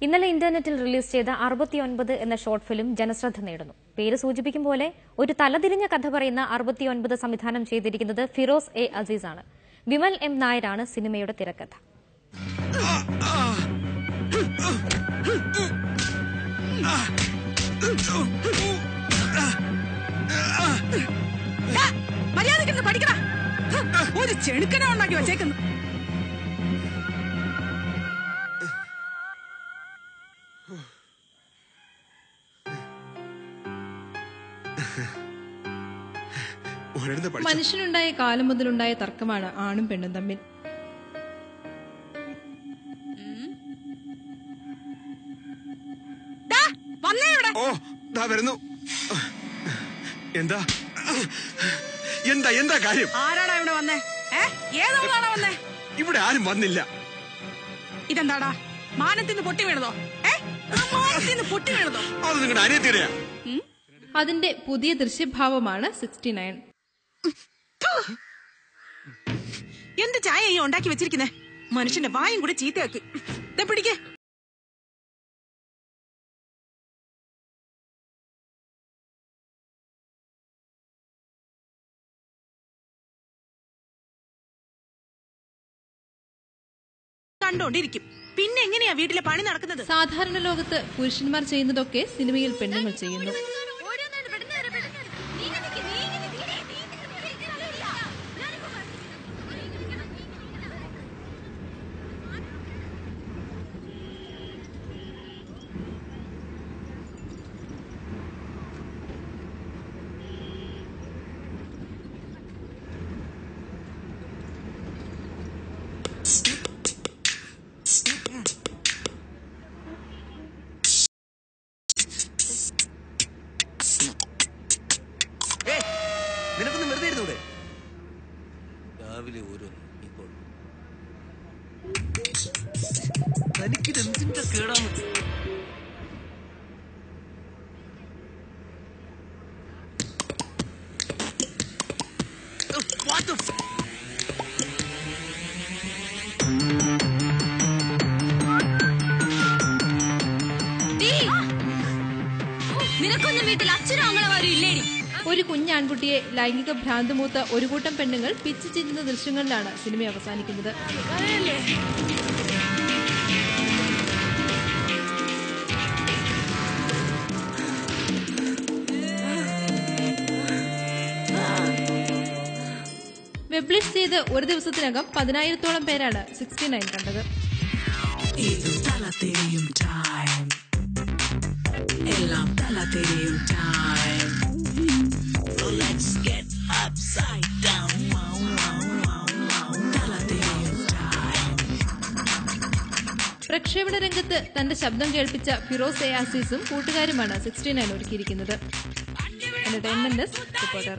ഇന്നലെ ഇന്റർനെറ്റിൽ റിലീസ് ചെയ്ത 69 എന്ന ഷോർട്ട് ഫിലിം ജനശ്രദ്ധ നേടുന്നു. പേര് സൂചിപ്പിക്കും പോലെ ഒരു തലതിരിഞ്ഞ കഥ പറയുന്ന 69 സംവിധാനം ചെയ്തിരിക്കുന്നത് ഫിറോസ് എ അസീസ് ആണ്. വിമൽ എം നായരാണ് സിനിമയുടെ തിരക്കഥ. ഒരു ചെടുക്കന ഉണ്ടാക്കി വച്ചേക്കുന്നു. മനുഷ്യനുണ്ടായ കാലം മുതലുണ്ടായ തർക്കമാണ് ആണും പെണ്ണും തമ്മിൽ. എന്താ എന്താ എന്താ കാര്യം? ആരാടാ ഇവിടെ വന്നേ? ഏതോളാണോ വന്നേ? ഇവിടെ ആരും വന്നില്ല. ഇതെന്താടാ, മാനത്തിന്ന് പൊട്ടി വീണതോ? പൊട്ടി വീണതോ? അത് നിങ്ങളുടെ അനിയത്തിയുടെയാ. അതിന്റെ പുതിയ ദൃശ്യഭാവമാണ് 69. എന്ത് ചായ ഈ ഉണ്ടാക്കി വെച്ചിരിക്കുന്നേ? മനുഷ്യന്റെ വായും കൂടി ചീത്തയാക്കി. പിടിക്കേ. കണ്ടോണ്ടിരിക്കും. പിന്നെ എങ്ങനെയാ വീട്ടിലെ പണി നടക്കുന്നത്? സാധാരണ ലോകത്ത് പുരുഷന്മാർ ചെയ്യുന്നതൊക്കെ സിനിമയിൽ പെണ്ണുങ്ങൾ ചെയ്യുന്നു. നിനക്കൊന്നും വെറുതെ ഇരുന്നൂടെ? രാവിലെ ഓരോന്ന് ഇപ്പോൾ തനിക്കിതെന്തിന്റെ കേടാണ്? നിനക്കൊന്നും വീട്ടിൽ അച്ഛനും അങ്ങളമാരും ഇല്ലേടി? ഒരു കുഞ്ഞാൺകുട്ടിയെ ലൈംഗിക ഭ്രാന്ത് മൂത്ത ഒരു കൂട്ടം പെണ്ണുങ്ങൾ പിച്ചു ചീറ്റുന്ന ദൃശ്യങ്ങളിലാണ് സിനിമ അവസാനിക്കുന്നത്. വെബ്ലിഷ് ചെയ്ത് ഒരു ദിവസത്തിനകം 10,000-ഓളം പേരാണ് 69 കണ്ടത്. പ്രക്ഷേപണ രംഗത്ത് തന്റെ ശബ്ദം കേൾപ്പിച്ച ഫിറോസ് എ അസീസും കൂട്ടുകാരുമാണ് 69 ഒരുക്കിയിരിക്കുന്നത്. Entertainment desk reporter.